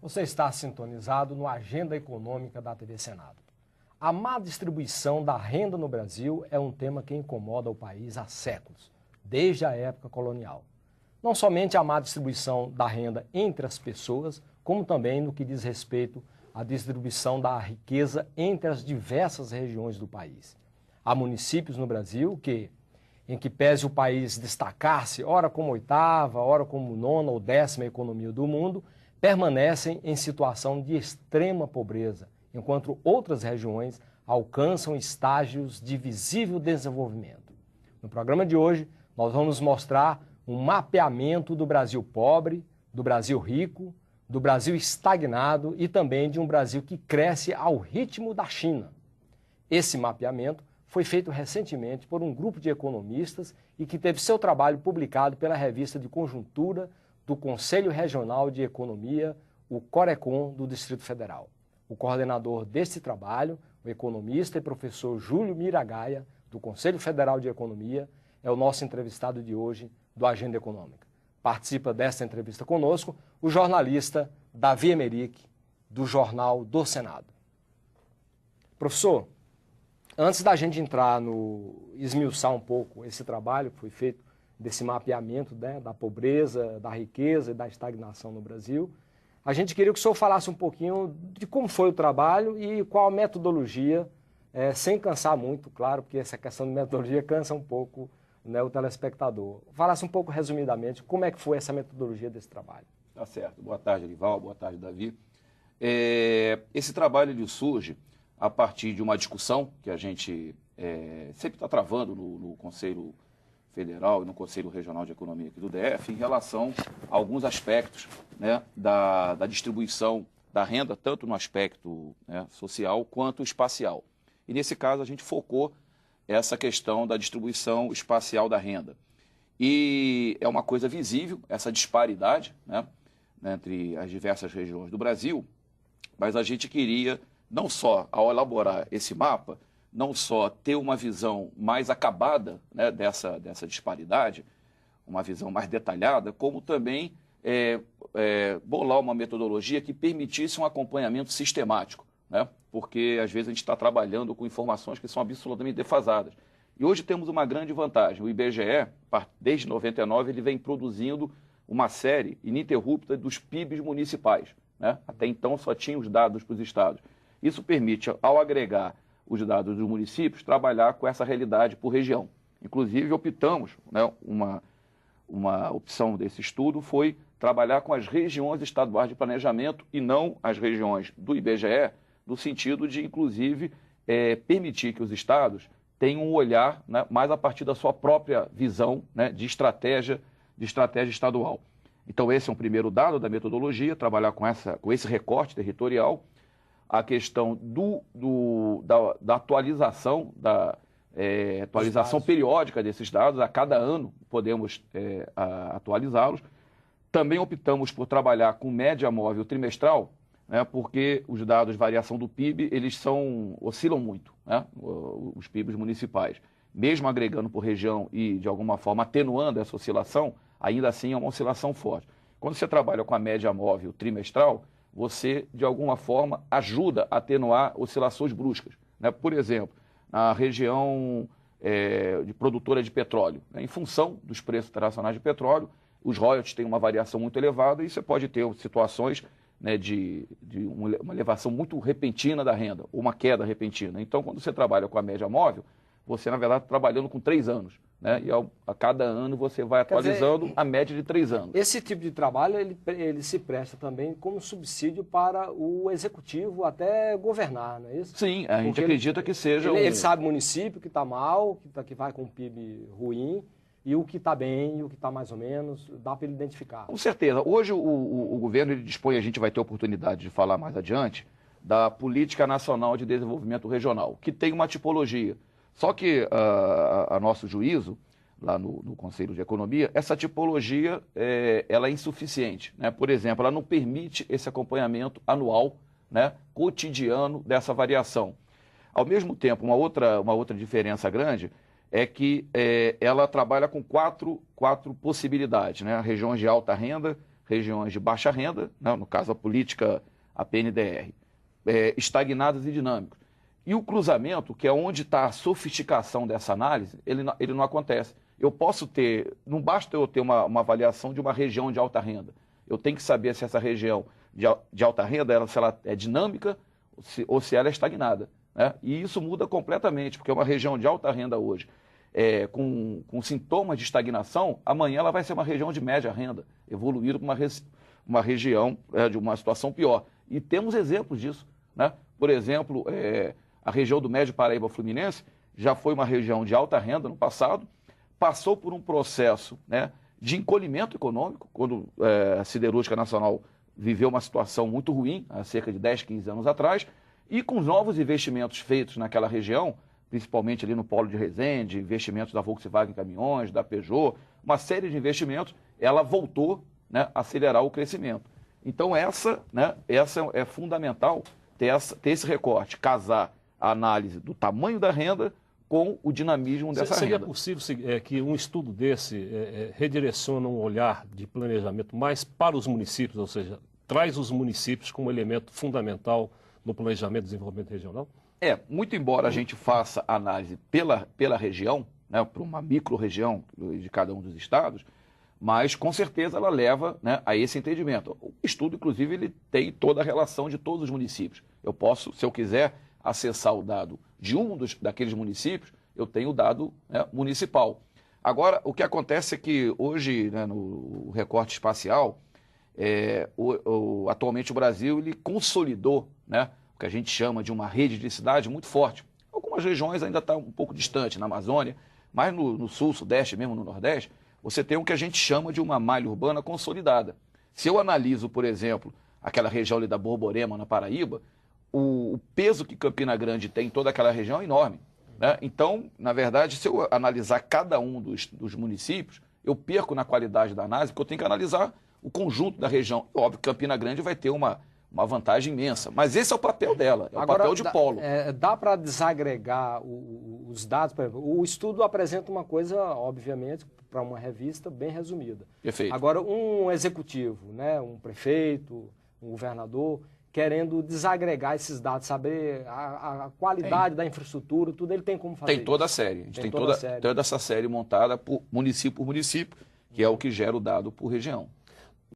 Você está sintonizado no Agenda Econômica da TV Senado. A má distribuição da renda no Brasil é um tema que incomoda o país há séculos, desde a época colonial. Não somente a má distribuição da renda entre as pessoas, como também no que diz respeito à distribuição da riqueza entre as diversas regiões do país. Há municípios no Brasil em que pese o país destacar-se, ora como oitava, ora como nona ou décima economia do mundo, permanecem em situação de extrema pobreza, enquanto outras regiões alcançam estágios de visível desenvolvimento. No programa de hoje, nós vamos mostrar um mapeamento do Brasil pobre, do Brasil rico, do Brasil estagnado e também de um Brasil que cresce ao ritmo da China. Esse mapeamento foi feito recentemente por um grupo de economistas e que teve seu trabalho publicado pela revista de conjuntura do Conselho Regional de Economia, o CORECON, do Distrito Federal. O coordenador desse trabalho, o economista e professor Júlio Miragaia, do Conselho Federal de Economia, é o nosso entrevistado de hoje do Agenda Econômica. Participa desta entrevista conosco o jornalista Davi Emerick, do Jornal do Senado. Professor, antes da gente entrar esmiuçar um pouco esse trabalho que foi feito desse mapeamento, né, da pobreza, da riqueza e da estagnação no Brasil, a gente queria que o senhor falasse um pouquinho de como foi o trabalho e qual a metodologia, sem cansar muito, claro, porque essa questão de metodologia cansa um pouco, né, o telespectador. Falasse um pouco resumidamente como é que foi essa metodologia desse trabalho. Tá certo. Boa tarde, Arival. Boa tarde, Davi. Esse trabalho ele surge a partir de uma discussão que a gente sempre está travando no Conselho Federal e no Conselho Regional de Economia aqui do DF em relação a alguns aspectos, né, da distribuição da renda, tanto no aspecto, né, social quanto espacial. E nesse caso a gente focou essa questão da distribuição espacial da renda. E é uma coisa visível, essa disparidade, né, entre as diversas regiões do Brasil, mas a gente queria, não só ao elaborar esse mapa, não só ter uma visão mais acabada, né, dessa disparidade, uma visão mais detalhada, como também bolar uma metodologia que permitisse um acompanhamento sistemático, né? Porque às vezes a gente está trabalhando com informações que são absolutamente defasadas. E hoje temos uma grande vantagem. O IBGE, desde 99, ele vem produzindo uma série ininterrupta dos PIBs municipais, né? Até então só tinha os dados para os estados. Isso permite, ao agregar os dados dos municípios, trabalhar com essa realidade por região. Inclusive, optamos, né, uma opção desse estudo foi trabalhar com as regiões estaduais de planejamento e não as regiões do IBGE, no sentido de, inclusive, permitir que os estados tenham um olhar, né, mais a partir da sua própria visão, né, de estratégia estadual. Então, esse é um primeiro dado da metodologia, trabalhar com esse recorte territorial. A questão da atualização, atualização periódica desses dados, a cada ano podemos atualizá-los. Também optamos por trabalhar com média móvel trimestral, né, porque os dados de variação do PIB, eles oscilam muito, né, os PIBs municipais. Mesmo agregando por região e, de alguma forma, atenuando essa oscilação, ainda assim é uma oscilação forte. Quando você trabalha com a média móvel trimestral, você, de alguma forma, ajuda a atenuar oscilações bruscas, né? Por exemplo, na região de produtora de petróleo, né? Em função dos preços internacionais de petróleo, os royalties têm uma variação muito elevada e você pode ter situações, né, de uma elevação muito repentina da renda, ou uma queda repentina. Então, quando você trabalha com a média móvel, você, na verdade, está trabalhando com 3 anos. Né? E a cada ano você vai atualizando a média de 3 anos. Esse tipo de trabalho ele se presta também como subsídio para o executivo até governar, não é isso? Sim, a gente acredita que seja... Ele sabe o município que está mal, que vai com um PIB ruim, e o que está bem, e o que está mais ou menos, dá para ele identificar. Com certeza. Hoje o governo ele dispõe, a gente vai ter oportunidade de falar mais adiante, da Política Nacional de Desenvolvimento Regional, que tem uma tipologia. Só que, a nosso juízo, lá no Conselho de Economia, essa tipologia ela é insuficiente, né? Por exemplo, ela não permite esse acompanhamento anual, né, cotidiano dessa variação. Ao mesmo tempo, uma outra diferença grande é que ela trabalha com quatro possibilidades, né? Regiões de alta renda, regiões de baixa renda, né, no caso a política, a PNDR, estagnadas e dinâmicas. E o cruzamento, que é onde está a sofisticação dessa análise, ele não acontece. Eu posso ter, não basta eu ter uma avaliação de uma região de alta renda. Eu tenho que saber se essa região de alta renda, se ela é dinâmica ou se ela é estagnada, né? E isso muda completamente, porque uma região de alta renda hoje, com sintomas de estagnação, amanhã ela vai ser uma região de média renda, evoluir para uma região de uma situação pior. E temos exemplos disso, né? Por exemplo, a região do Médio Paraíba Fluminense já foi uma região de alta renda no passado, passou por um processo, né, de encolhimento econômico, quando a Siderúrgica Nacional viveu uma situação muito ruim, há cerca de 10, 15 anos atrás, e com os novos investimentos feitos naquela região, principalmente ali no polo de Resende, investimentos da Volkswagen Caminhões, da Peugeot, uma série de investimentos, ela voltou, né, a acelerar o crescimento. Então essa é fundamental, ter esse recorte, casar a análise do tamanho da renda com o dinamismo dessa renda. Seria possível que um estudo desse redirecione um olhar de planejamento mais para os municípios, ou seja, traz os municípios como elemento fundamental no planejamento de desenvolvimento regional? Muito embora a gente faça análise pela região, né, para uma micro-região de cada um dos estados, mas com certeza ela leva, né, a esse entendimento. O estudo, inclusive, ele tem toda a relação de todos os municípios. Eu posso, se eu quiser acessar o dado de daqueles municípios, eu tenho o dado, né, municipal. Agora, o que acontece é que hoje, né, no recorte espacial, atualmente o Brasil ele consolidou, né, o que a gente chama de uma rede de cidade muito forte. Algumas regiões ainda estão um pouco distante, na Amazônia, mas no sul, sudeste, mesmo no nordeste, você tem o que a gente chama de uma malha urbana consolidada. Se eu analiso, por exemplo, aquela região ali da Borborema, na Paraíba, o peso que Campina Grande tem em toda aquela região é enorme, né? Então, na verdade, se eu analisar cada um dos municípios, eu perco na qualidade da análise, porque eu tenho que analisar o conjunto da região. Óbvio que Campina Grande vai ter uma vantagem imensa, mas esse é o papel dela, o papel de polo. Dá para desagregar os dados? Por exemplo, o estudo apresenta uma coisa, obviamente, para uma revista bem resumida. Perfeito. Agora, um executivo, né, um prefeito, um governador, querendo desagregar esses dados, saber a qualidade da infraestrutura, tudo, ele tem como fazer isso? Tem toda a série. A gente tem toda essa série montada por município, que é o que gera o dado por região.